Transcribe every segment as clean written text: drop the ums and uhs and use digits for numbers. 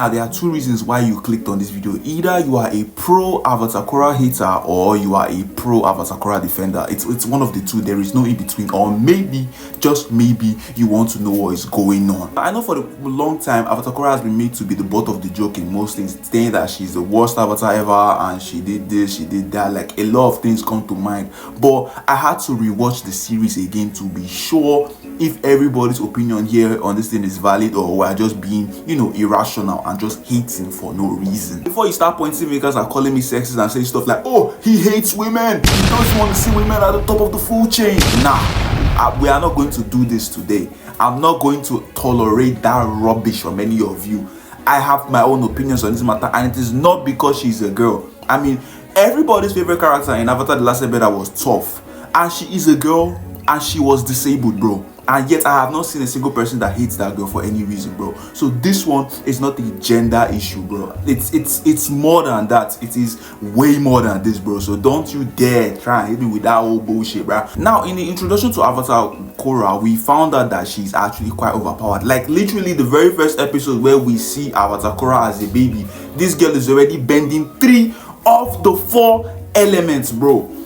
Now, there are two reasons why you clicked on this video. Either you are a pro Avatar Korra hater or you are a pro Avatar Korra defender. It's one of the two. There is no in between. Or maybe, just maybe, you want to know what is going on. I know for a long time Avatar Korra has been made to be the butt of the joke in most things, saying that she's the worst Avatar ever and she did this, she did that. Like, a lot of things come to mind. But I had to rewatch the series again to be sure if everybody's opinion here on this thing is valid or we're just being, irrational and just hating for no reason. Before you start pointing fingers and calling me sexist and saying stuff like, oh, he hates women, he doesn't want to see women at the top of the food chain. Nah, we are not going to do this today. I'm not going to tolerate that rubbish from any of you. I have my own opinions on this matter, and it is not because she's a girl. I mean, everybody's favorite character in Avatar The Last Airbender was Toph, and she is a girl and she was disabled, bro. And yet I have not seen a single person that hates that girl for any reason, bro. So this one is not a gender issue, bro. It's more than that. It is way more than this, bro. So don't you dare try and hit me with that old bullshit, bro. Now, in the introduction to Avatar Korra, we found out that she's actually quite overpowered. Like, literally the very first episode where we see Avatar Korra as a baby, this girl is already bending 3 of the 4 elements, bro.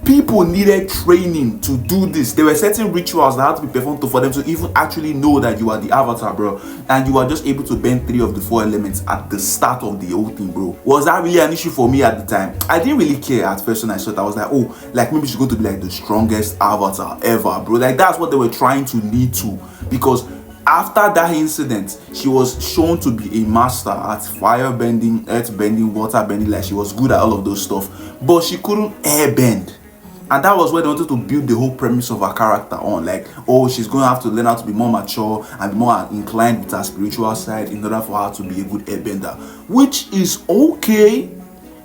People needed training to do this. There were certain rituals that had to be performed for them to even actually know that you are the Avatar, bro. And you are just able to bend 3 of the 4 elements at the start of the whole thing, bro. Was that really an issue for me at the time? I didn't really care at first when I saw it. I was like, oh, like maybe she's going to be like the strongest Avatar ever, bro. Like, that's what they were trying to lead to. Because after that incident, she was shown to be a master at fire bending, earth bending, water bending. Like, she was good at all of those stuff. But she couldn't air bend. And that was where they wanted to build the whole premise of her character on. Like, oh, she's going to have to learn how to be more mature and be more inclined with her spiritual side in order for her to be a good airbender. Which is okay.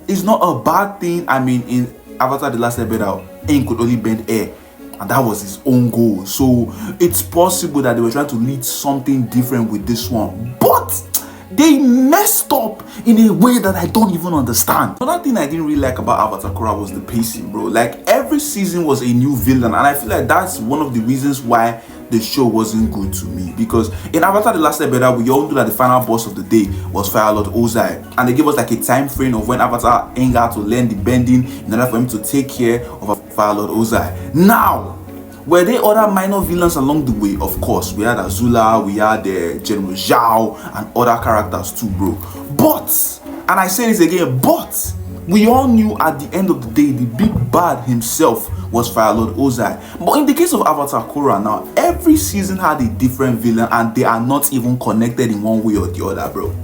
It's not a bad thing. I mean, in Avatar The Last Airbender, Aang could only bend air. And that was his own goal. So it's possible that they were trying to lead something different with this one. But they messed up in a way that I don't even understand. Another thing I didn't really like about Avatar Korra was the pacing, bro. Like, every season was a new villain, and I feel like that's one of the reasons why the show wasn't good to me. Because in Avatar The Last Airbender, we all knew that the final boss of the day was Fire Lord Ozai, and they gave us like a time frame of when Avatar Aang had to learn the bending in order for him to take care of Fire Lord Ozai. Now, were there other minor villains along the way? Of course, we had Azula, we had General Zhao, and other characters too, bro. But, and I say this again, but we all knew at the end of the day, the big bad himself was Fire Lord Ozai. But in the case of Avatar Korra now, every season had a different villain, and they are not even connected in one way or the other, bro.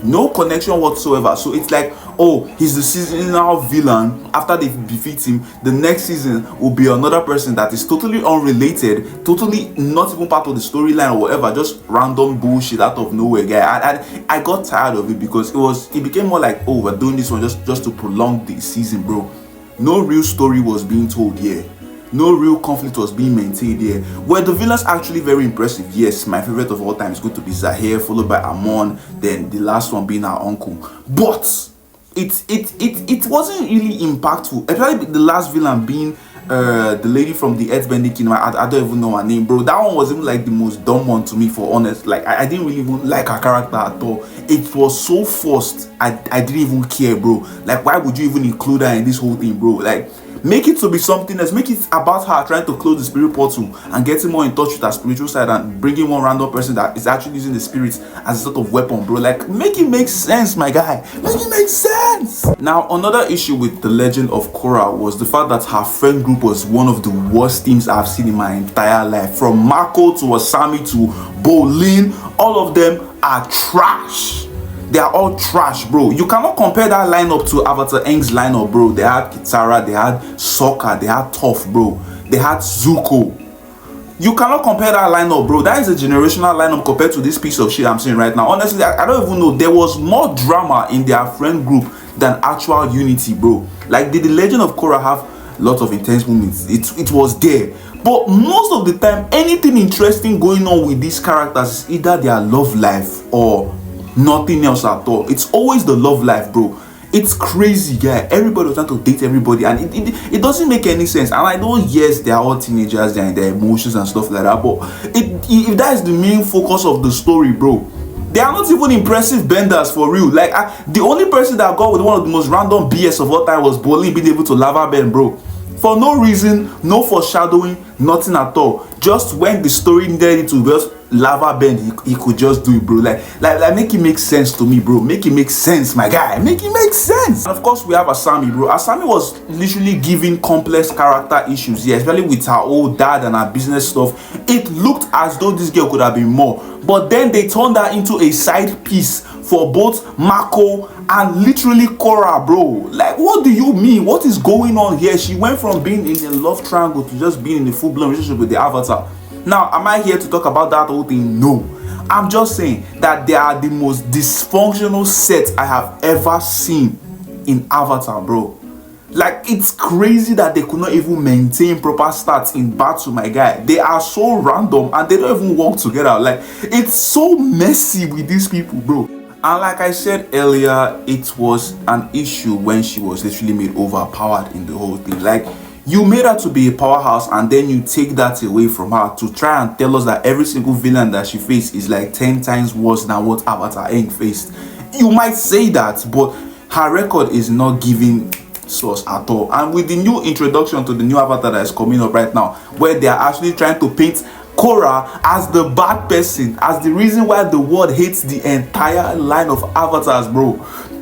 No connection whatsoever. So it's like, oh, he's the seasonal villain. After they defeat him, the next season will be another person that is totally unrelated, totally not even part of the storyline or whatever, just random bullshit out of nowhere, guy. I got tired of it because it became more like, oh, we're doing this one just to prolong the season, bro. No real story was being told here. No real conflict was being maintained here. Were the villains actually very impressive? Yes, my favorite of all time is going to be Zahir, followed by Amon, then the last one being our uncle. But it wasn't really impactful. Especially the last villain being the lady from the Earthbending Kingdom. I don't even know her name, bro. That one was even like the most dumb one to me, for honest. Like, I didn't really even like her character at all. It was so forced. I didn't even care, bro. Like, why would you even include her in this whole thing, bro? Like, make it to be something else. Make it about her trying to close the spirit portal and getting more in touch with her spiritual side and bringing one random person that is actually using the spirits as a sort of weapon, bro. Like, make it make sense, my guy. Make it make sense. Now, another issue with The Legend of Korra was the fact that her friend group was one of the worst teams I've seen in my entire life. From Mako to Asami to Bolin, all of them are trash. They are all trash, bro. You cannot compare that lineup to Avatar Aang's lineup, bro. They had Kitara, they had Sokka, they had Toph, bro. They had Zuko. You cannot compare that lineup, bro. That is a generational lineup compared to this piece of shit I'm seeing right now. Honestly, I don't even know. There was more drama in their friend group than actual unity, bro. Like, did The Legend of Korra have lots of intense moments? It was there. But most of the time, anything interesting going on with these characters is either their love life or nothing else at all. It's always the love life, bro. It's crazy, guy. Everybody was trying to date everybody, and it doesn't make any sense. And I know, yes, they are all teenagers, they're in their emotions and stuff like that, but if that is the main focus of the story, bro, They are not even impressive benders for real. Like, the only person that got with one of the most random BS of all time was Bolin being able to lava bend, bro. For no reason, no foreshadowing, nothing at all. Just when the story needed it to just lava bend, he could just do it, bro. Like make it make sense to me, bro. Make it make sense, my guy. Make it make sense. And of course, we have Asami, bro. Asami was literally giving complex character issues, yeah, especially with her old dad and her business stuff. It looked as though this girl could have been more. But then they turned her into a side piece for both Mako and literally Korra, bro. Like, what do you mean? What is going on here? She went from being in a love triangle to just being in a full-blown relationship with the Avatar. Now, am I here to talk about that whole thing? No. I'm just saying that they are the most dysfunctional sets I have ever seen in Avatar, bro. Like, it's crazy that they could not even maintain proper stats in battle, my guy. They are so random and they don't even work together. Like, it's so messy with these people, bro. And like I said earlier, it was an issue when she was literally made overpowered in the whole thing. Like, you made her to be a powerhouse and then you take that away from her to try and tell us that every single villain that she faced is like 10 times worse than what Avatar Aang faced. You might say that, but her record is not giving source at all. And with the new introduction to the new Avatar that is coming up right now, where they are actually trying to paint Korra as the bad person, as the reason why the world hates the entire line of avatars, bro,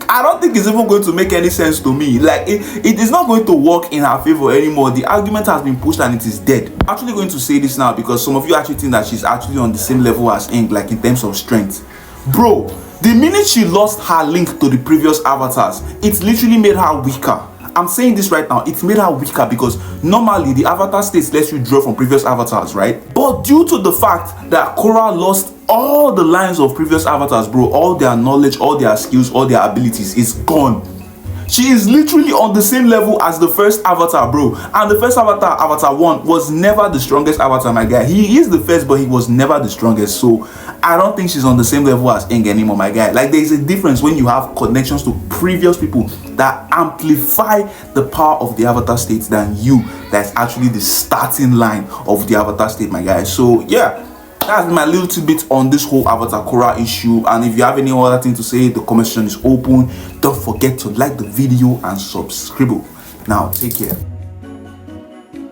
I don't think it's even going to make any sense to me. Like, it is not going to work in her favor anymore. The argument has been pushed and it is dead. I'm actually going to say this now because some of you actually think that she's actually on the same level as Aang, like in terms of strength. Bro, the minute she lost her link to the previous avatars, it literally made her weaker. I'm saying this right now, it made her weaker because normally the avatar states lets you draw from previous avatars, right? But due to the fact that Korra lost all the lines of previous avatars, bro, all their knowledge, all their skills, all their abilities is gone. She is literally on the same level as the first avatar, bro. And the first avatar, Avatar 1, was never the strongest avatar, my guy. He is the first, but he was never the strongest. So I don't think she's on the same level as Aang anymore, my guy. Like, there is a difference when you have connections to previous people that amplify the power of the avatar state than you. That's actually the starting line of the avatar state, my guy. So yeah, that's my little bit on this whole Avatar Korra issue. And if you have any other thing to say, the comment section is open. Don't forget to like the video and subscribe. Now, take care.